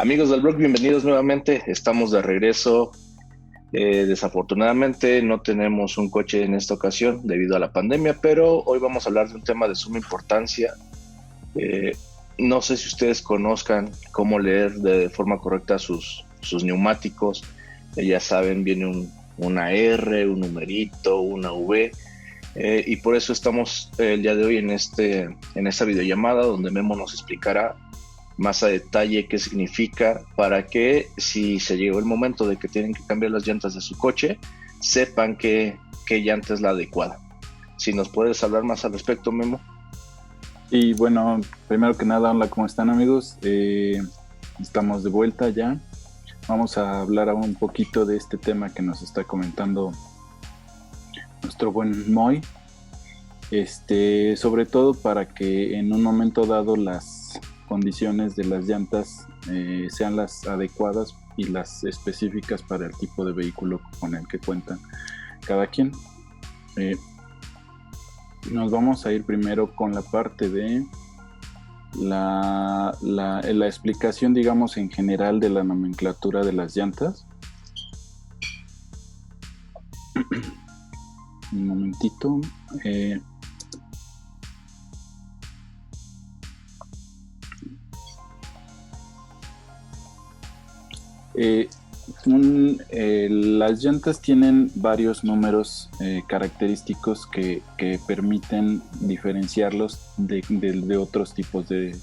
Amigos del blog, bienvenidos nuevamente. Estamos de regreso. Desafortunadamente no tenemos un coche en esta ocasión debido a la pandemia, pero hoy vamos a hablar de un tema de suma importancia. Eh, no sé si ustedes conozcan cómo leer de forma correcta sus neumáticos. Ya saben, viene una R, un numerito, una V. Y por eso estamos el día de hoy en esta videollamada donde Memo nos explicará más a detalle qué significa para que si se llegó el momento de que tienen que cambiar las llantas de su coche, sepan qué llanta es la adecuada. Si nos puedes hablar más al respecto, Memo. Y bueno, primero que nada, hola, ¿cómo están, amigos? Estamos de vuelta ya. Vamos a hablar aún un poquito de este tema que nos está comentando nuestro buen Moy. Sobre todo para que en un momento dado las condiciones de las llantas sean las adecuadas y las específicas para el tipo de vehículo con el que cuentan cada quien. Nos vamos a ir primero con la parte de la explicación, digamos, en general de la nomenclatura de las llantas. Un momentito. Las llantas tienen varios números característicos que permiten diferenciarlos de otros tipos de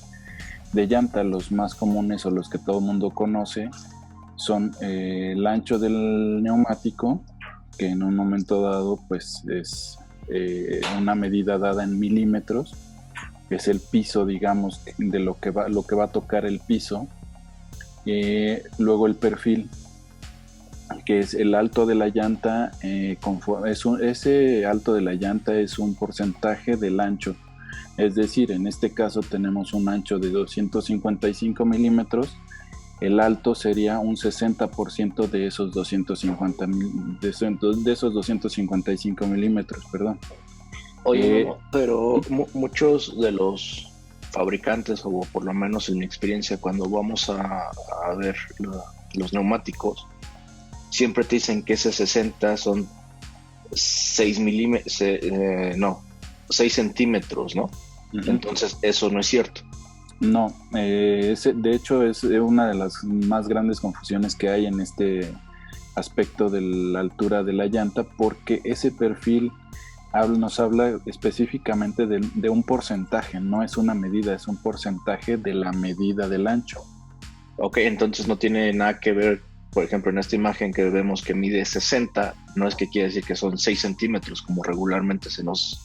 llanta. Los más comunes o los que todo el mundo conoce son el ancho del neumático, que en un momento dado pues es una medida dada en milímetros, que es el piso, digamos, de lo que va a tocar el piso. Luego el perfil, que es el alto de la llanta. Ese alto de la llanta es un porcentaje del ancho, es decir, en este caso tenemos un ancho de 255 milímetros. El alto sería un 60% de esos 255 milímetros, perdón. Oye, pero muchos de los fabricantes, o por lo menos en mi experiencia, cuando vamos a ver los neumáticos, siempre te dicen que ese 60 son 6 centímetros, ¿no? Uh-huh. Entonces, eso no es cierto. No, de hecho es una de las más grandes confusiones que hay en este aspecto de la altura de la llanta, porque ese perfil nos habla específicamente de un porcentaje, no es una medida, es un porcentaje de la medida del ancho. Ok, entonces no tiene nada que ver, por ejemplo, en esta imagen que vemos que mide 60, no es que quiere decir que son 6 centímetros, como regularmente se nos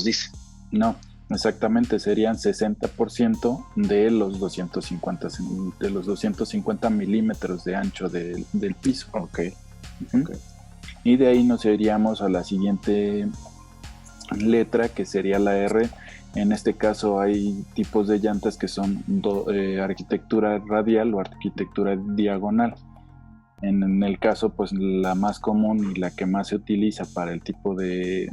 dice. No, exactamente, serían 60% de los 250 milímetros de ancho del piso. Ok. Uh-huh. Okay. Y de ahí nos iríamos a la siguiente letra, que sería la R. En este caso hay tipos de llantas que son arquitectura radial o arquitectura diagonal. En el caso, pues la más común y la que más se utiliza para el tipo de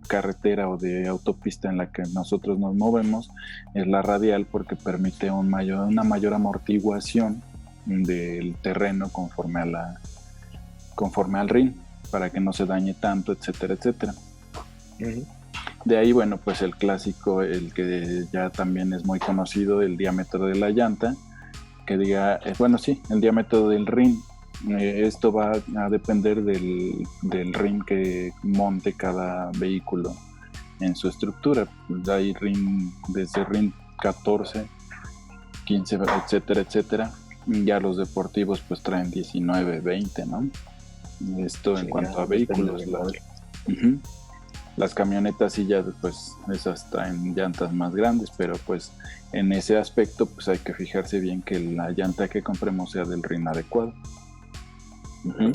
carretera o de autopista en la que nosotros nos movemos es la radial, porque permite una mayor amortiguación del terreno conforme al RIN, para que no se dañe tanto, etcétera, etcétera. Uh-huh. De ahí, bueno, pues el clásico, el que ya también es muy conocido, el diámetro de la llanta, que diga, el diámetro del RIN. Esto va a depender del RIN que monte cada vehículo en su estructura. Hay RIN desde RIN 14, 15, etcétera, etcétera. Ya los deportivos pues traen 19, 20, ¿no? Esto en cuanto a vehículos. Uh-huh. Las camionetas sí ya pues esas traen llantas más grandes, pero pues en ese aspecto pues hay que fijarse bien que la llanta que compremos sea del RIN adecuado. Uh-huh.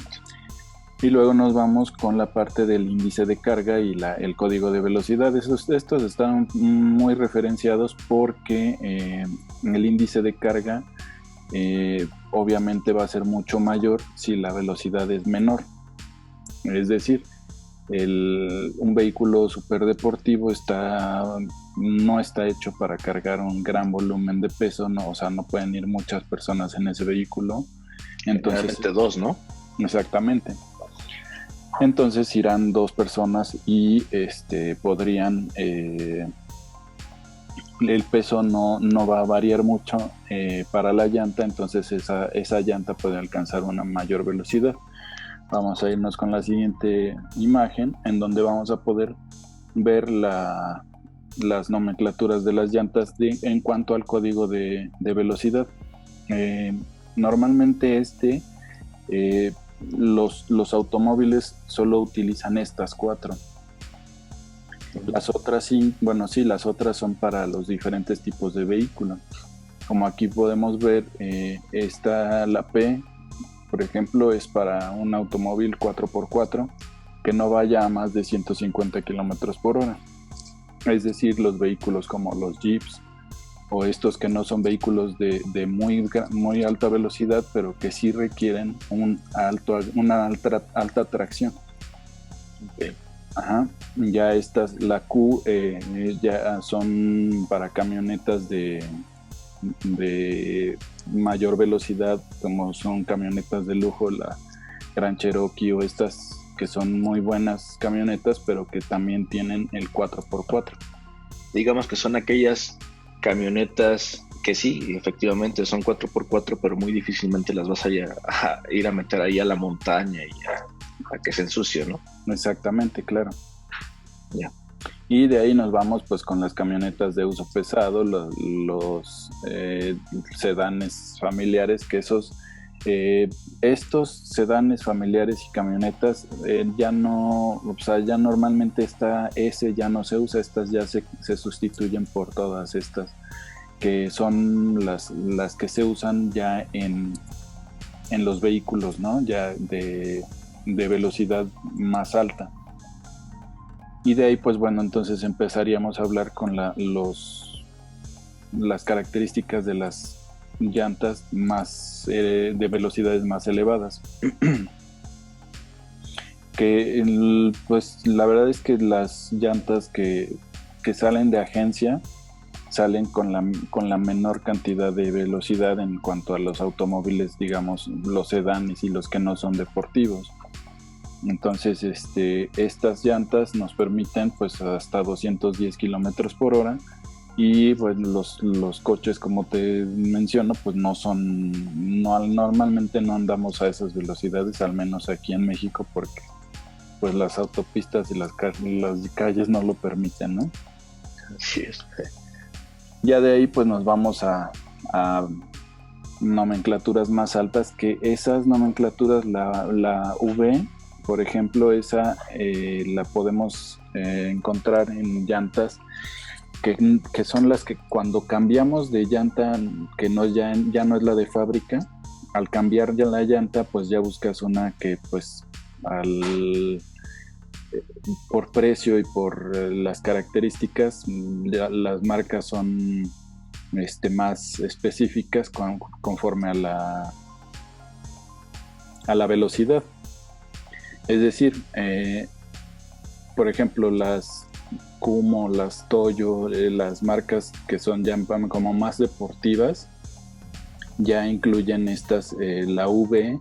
Y luego nos vamos con la parte del índice de carga y el código de velocidad. Estos están muy referenciados porque el índice de carga obviamente va a ser mucho mayor si la velocidad es menor. Es decir, un vehículo superdeportivo no está hecho para cargar un gran volumen de peso, no, o sea, no pueden ir muchas personas en ese vehículo. Entonces, generalmente dos, ¿no? exactamente. Entonces irán dos personas y podrían, el peso no va a variar mucho para la llanta, entonces esa llanta puede alcanzar una mayor velocidad. Vamos a irnos con la siguiente imagen, en donde vamos a poder ver las nomenclaturas de las llantas en cuanto al código de velocidad. Normalmente los automóviles solo utilizan estas 4. Las otras sí, bueno, sí, las otras son para los diferentes tipos de vehículos. Como aquí podemos ver, la P, por ejemplo, es para un automóvil 4x4 que no vaya a más de 150 kilómetros por hora. Es decir, los vehículos como los Jeeps o estos que no son vehículos de muy alta velocidad, pero que sí requieren una alta tracción. Okay. Ajá. Ya la Q ya son para camionetas de mayor velocidad, como son camionetas de lujo, la Gran Cherokee o estas que son muy buenas camionetas, pero que también tienen el 4x4. Digamos que son aquellas camionetas que sí, efectivamente son 4x4, pero muy difícilmente las vas a ir a meter ahí a la montaña y a que se ensucie, ¿no? Exactamente, claro. Ya. Y de ahí nos vamos pues con las camionetas de uso pesado, los sedanes familiares, que estos sedanes familiares y camionetas ya no, o sea, ya normalmente esta S ya no se usa, estas ya se sustituyen por todas estas, que son las que se usan ya en los vehículos, ¿no? Ya de velocidad más alta. Y de ahí, pues bueno, entonces empezaríamos a hablar con las características de las llantas más de velocidades más elevadas. Pues la verdad es que las llantas que salen de agencia salen con la menor cantidad de velocidad en cuanto a los automóviles, digamos, los sedanes y los que no son deportivos. Entonces, estas llantas nos permiten pues hasta 210 kilómetros por hora, y pues los coches, como te menciono, pues normalmente no andamos a esas velocidades, al menos aquí en México, porque pues las autopistas y las calles no lo permiten, ¿no? Así es. Ya de ahí pues nos vamos a nomenclaturas más altas, que esas nomenclaturas, la V, por ejemplo, esa la podemos encontrar en llantas que son las que cuando cambiamos de llanta, que ya no es la de fábrica, al cambiar ya la llanta, pues ya buscas una que pues por precio y por las características, las marcas son más específicas conforme a la velocidad. Es decir, por ejemplo, las Kumo, las Toyo, las marcas que son ya como más deportivas, ya incluyen estas, la V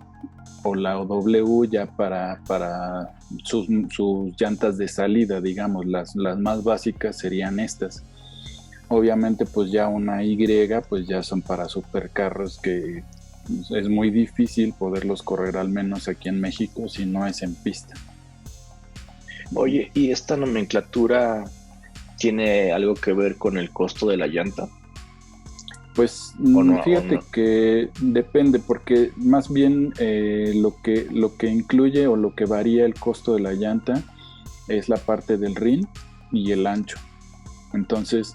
o la W ya para sus llantas de salida, digamos, las más básicas serían estas. Obviamente pues ya una Y pues ya son para supercarros, que es muy difícil poderlos correr, al menos aquí en México, si no es en pista. Oye, ¿y esta nomenclatura tiene algo que ver con el costo de la llanta? Pues no, fíjate que depende, porque más bien lo que incluye o lo que varía el costo de la llanta es la parte del rin y el ancho. Entonces,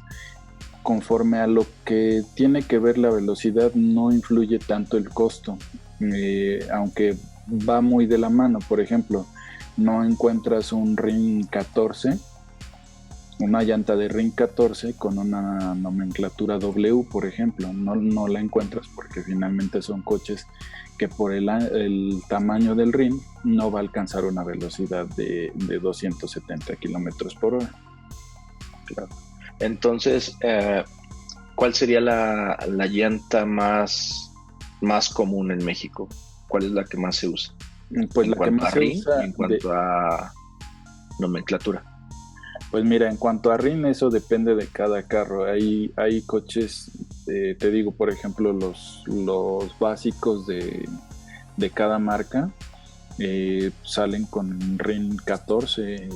conforme a lo que tiene que ver la velocidad, no influye tanto el costo, aunque va muy de la mano. Por ejemplo, no encuentras un rin 14 una llanta de RIN 14 con una nomenclatura W, por ejemplo. No la encuentras porque finalmente son coches que por el tamaño del RIN no va a alcanzar una velocidad de 270 kilómetros por hora. Claro. Entonces, ¿cuál sería la llanta más común en México? ¿Cuál es la que más se usa? Pues En la que cuanto a más se RIN usa y en cuanto a nomenclatura. Pues mira, en cuanto a RIN, eso depende de cada carro. Hay coches, te digo, por ejemplo, los básicos de cada marca salen con RIN 14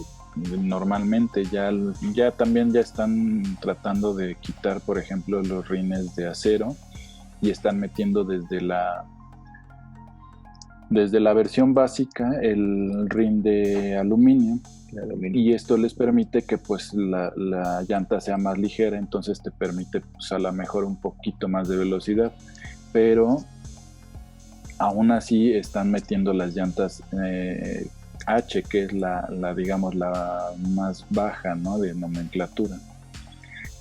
normalmente. Ya también ya están tratando de quitar, por ejemplo, los rines de acero y están metiendo desde la versión básica el RIN de aluminio. Y esto les permite que pues la llanta sea más ligera, entonces te permite pues a lo mejor un poquito más de velocidad, pero aún así están metiendo las llantas H, que es digamos la más baja, ¿no?, de nomenclatura.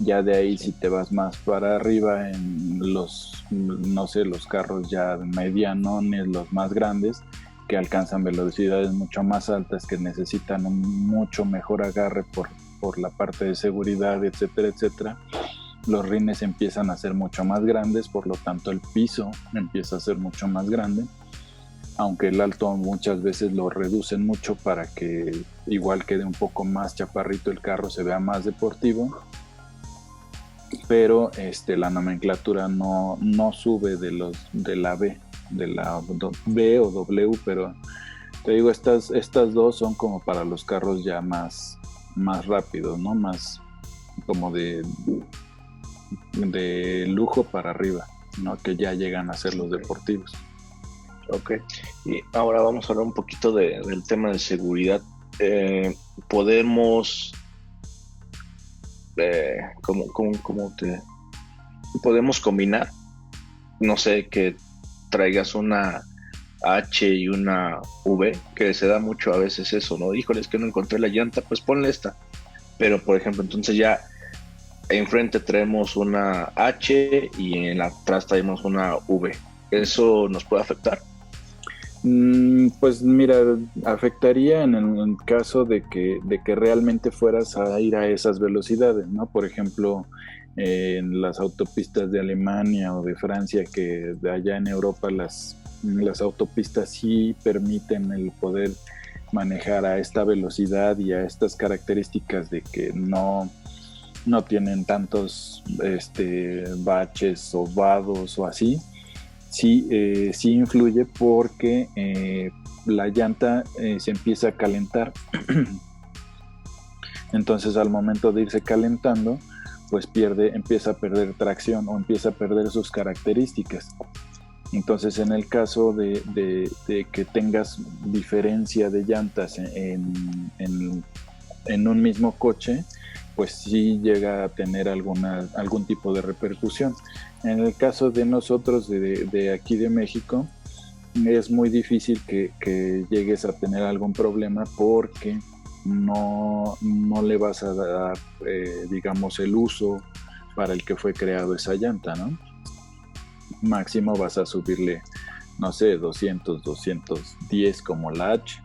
Ya de ahí si te vas más para arriba en no sé, los carros ya medianones, los más grandes, que alcanzan velocidades mucho más altas, que necesitan un mucho mejor agarre por la parte de seguridad, etcétera, etcétera. Los rines empiezan a ser mucho más grandes, por lo tanto el piso empieza a ser mucho más grande, aunque el alto muchas veces lo reducen mucho para que igual quede un poco más chaparrito el carro, se vea más deportivo, pero la nomenclatura no sube de la B, de la B o W, pero te digo, estas dos son como para los carros ya más rápidos, ¿no? Más como de lujo para arriba, ¿no? Que ya llegan a ser los deportivos. Ok, y ahora vamos a hablar un poquito del tema de seguridad. Podemos, podemos combinar, no sé, que traigas una H y una V, que se da mucho a veces eso, ¿no? Híjole, es que no encontré la llanta, pues ponle esta. Pero, por ejemplo, entonces ya enfrente traemos una H y en atrás traemos una V. ¿Eso nos puede afectar? Pues mira, afectaría en el caso de que realmente fueras a ir a esas velocidades, ¿no? Por ejemplo, en las autopistas de Alemania o de Francia, que de allá en Europa las autopistas sí permiten el poder manejar a esta velocidad y a estas características de que no tienen tantos baches o vados o así. Sí influye porque la llanta se empieza a calentar. Entonces al momento de irse calentando, pues empieza a perder tracción o empieza a perder sus características. Entonces en el caso de que tengas diferencia de llantas en un mismo coche, pues sí llega a tener algún tipo de repercusión. En el caso de nosotros de aquí de México, es muy difícil que llegues a tener algún problema porque no le vas a dar, digamos, el uso para el que fue creado esa llanta, ¿no? Máximo vas a subirle, no sé, 200, 210 como la H.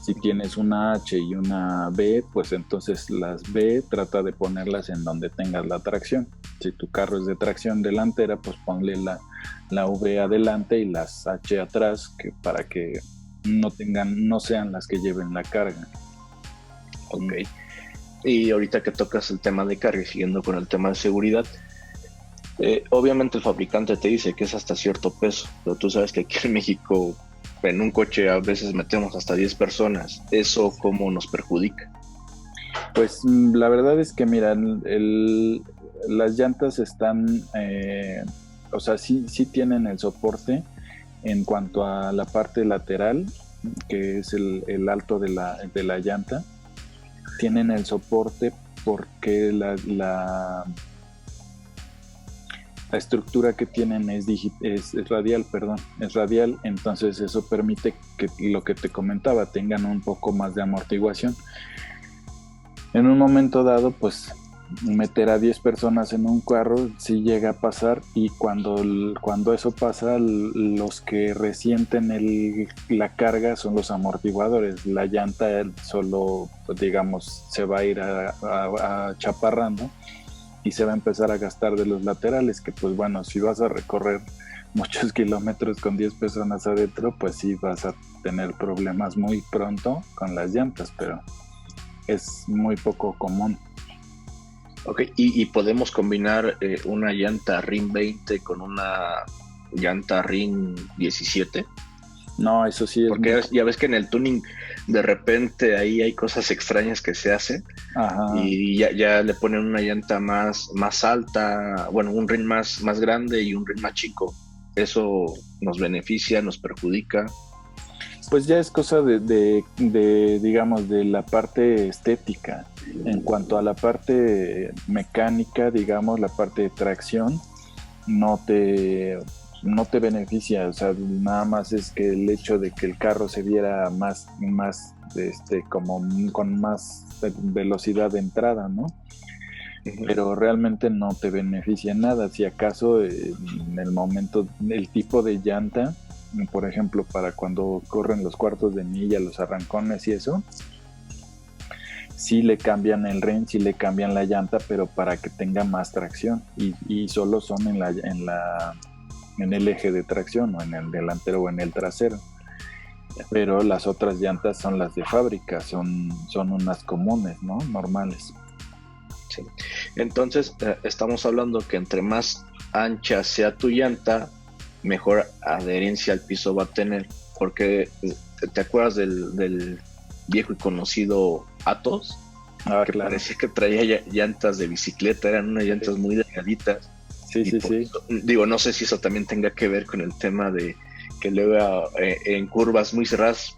Si tienes una H y una B, pues entonces las B trata de ponerlas en donde tengas la tracción. Si tu carro es de tracción delantera, pues ponle la V adelante y las H atrás, para que no sean las que lleven la carga. Ok. Y ahorita que tocas el tema de carga, siguiendo con el tema de seguridad, obviamente el fabricante te dice que es hasta cierto peso, pero tú sabes que aquí en México en un coche a veces metemos hasta 10 personas. ¿Eso cómo nos perjudica? Pues la verdad es que mira, las llantas están, o sea, sí tienen el soporte en cuanto a la parte lateral, que es el alto de la llanta. Tienen el soporte porque la estructura que tienen es radial, entonces eso permite que lo que te comentaba tengan un poco más de amortiguación. en un momento dado, pues meter a 10 personas en un carro sí llega a pasar, y cuando eso pasa, los que resienten la carga son los amortiguadores. La llanta solo, pues, digamos, se va a ir chaparrando y se va a empezar a gastar de los laterales, que pues bueno, si vas a recorrer muchos kilómetros con 10 personas adentro, pues sí vas a tener problemas muy pronto con las llantas, pero es muy poco común. Ok, y podemos combinar una llanta RIN 20 con una llanta RIN 17. No, eso sí es Porque ya ves que en el tuning de repente ahí hay cosas extrañas que se hacen. Ajá. Y ya le ponen una llanta más alta, bueno, un rin más grande y un rin más chico. Eso nos beneficia, nos perjudica. Pues ya es cosa digamos, de la parte estética. En cuanto a la parte mecánica, digamos, la parte de tracción, no te, no te beneficia. O sea, nada más es que el hecho de que el carro se viera como con más velocidad de entrada, ¿no? Pero realmente no te beneficia nada. Si acaso en el momento, el tipo de llanta, por ejemplo, para cuando corren los cuartos de milla, los arrancones y eso, sí le cambian el rin, sí le cambian la llanta, pero para que tenga más tracción, y solo son en el eje de tracción, o en el delantero o en el trasero. Pero las otras llantas son las de fábrica, son unas comunes, ¿no? Normales. Sí. Entonces, estamos hablando que entre más ancha sea tu llanta, mejor adherencia al piso va a tener. Porque, ¿te acuerdas del viejo y conocido Atos? Que Claro. parecía que traía llantas de bicicleta, eran unas llantas muy delgaditas. Sí, sí, sí. Eso, digo, no sé si eso también tenga que ver con el tema de que luego en curvas muy cerradas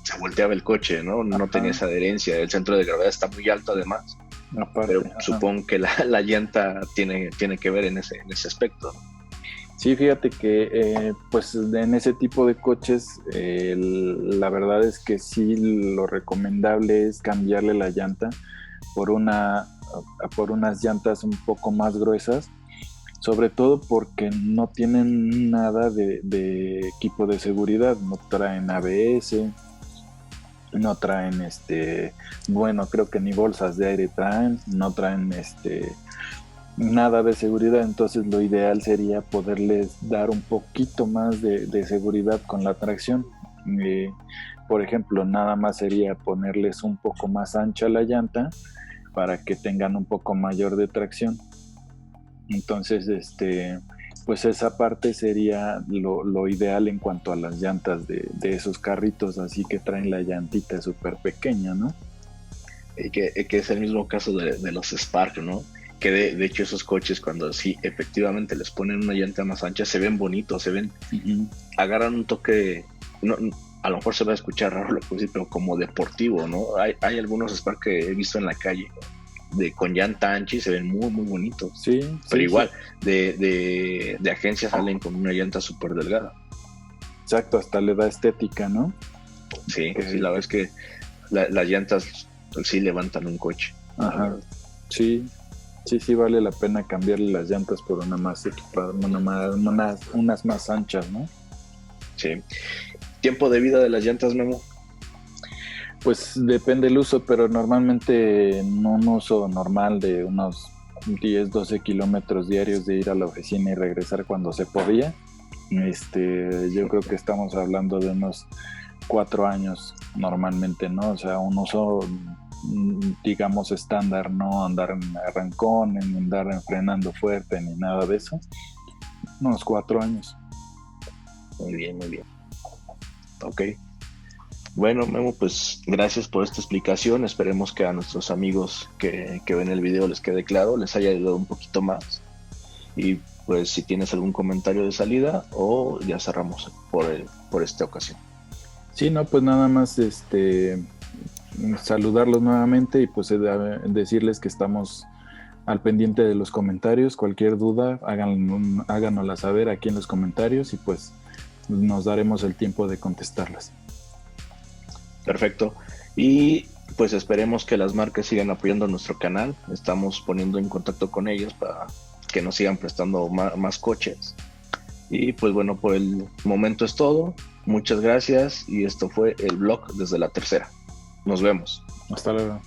se volteaba el coche, ¿no? No tenía esa adherencia, el centro de gravedad está muy alto además. Aparte, pero supongo que la llanta tiene que ver en ese aspecto. Sí, fíjate que pues en ese tipo de coches la verdad es que sí, lo recomendable es cambiarle la llanta por por unas llantas un poco más gruesas, sobre todo porque no tienen nada de equipo de seguridad, no traen ABS, no traen bueno, creo que ni bolsas de aire traen, no traen nada de seguridad. Entonces lo ideal sería poderles dar un poquito más de seguridad con la tracción. Por ejemplo, nada más sería ponerles un poco más ancha la llanta para que tengan un poco mayor de tracción. Entonces, pues esa parte sería lo ideal en cuanto a las llantas de esos carritos, así que traen la llantita súper pequeña, ¿no? Que es el mismo caso de los Spark, ¿no? Que de hecho esos coches, cuando sí efectivamente les ponen una llanta más ancha, se ven bonitos, se ven, agarran un toque, no, a lo mejor se va a escuchar raro lo que decir, pero como deportivo, ¿no? Hay algunos Spark que he visto en la calle con llanta ancha y se ven muy, muy bonitos. Sí, pero sí, igual, sí. de agencia salen con una llanta súper delgada. Exacto, hasta le da estética, ¿no? Sí, sí, la verdad es que las llantas sí levantan un coche. Ajá, sí, sí vale la pena cambiarle las llantas por una más equipada, unas más anchas, ¿no? Sí. ¿Tiempo de vida de las llantas, Memo? Pues depende del uso, pero normalmente en un uso normal de unos 10, 12 kilómetros diarios de ir a la oficina y regresar cuando se podía, yo creo que estamos hablando de unos 4 años normalmente, ¿no? O sea, un uso, digamos, estándar, no andar en arrancón, ni andar frenando fuerte, ni nada de eso. Unos 4 años. Muy bien, muy bien. Ok. Bueno, Memo, pues gracias por esta explicación. Esperemos que a nuestros amigos que ven el video les quede claro, les haya ayudado un poquito más. Y pues si tienes algún comentario de salida o ya cerramos por esta ocasión. Sí, no, pues nada más saludarlos nuevamente y pues decirles que estamos al pendiente de los comentarios. Cualquier duda, háganosla saber aquí en los comentarios y pues nos daremos el tiempo de contestarlas. Perfecto. Y pues esperemos que las marcas sigan apoyando nuestro canal. Estamos poniendo en contacto con ellos para que nos sigan prestando más coches. Y pues bueno, por el momento es todo. Muchas gracias y esto fue el blog desde la tercera. Nos vemos. Hasta luego.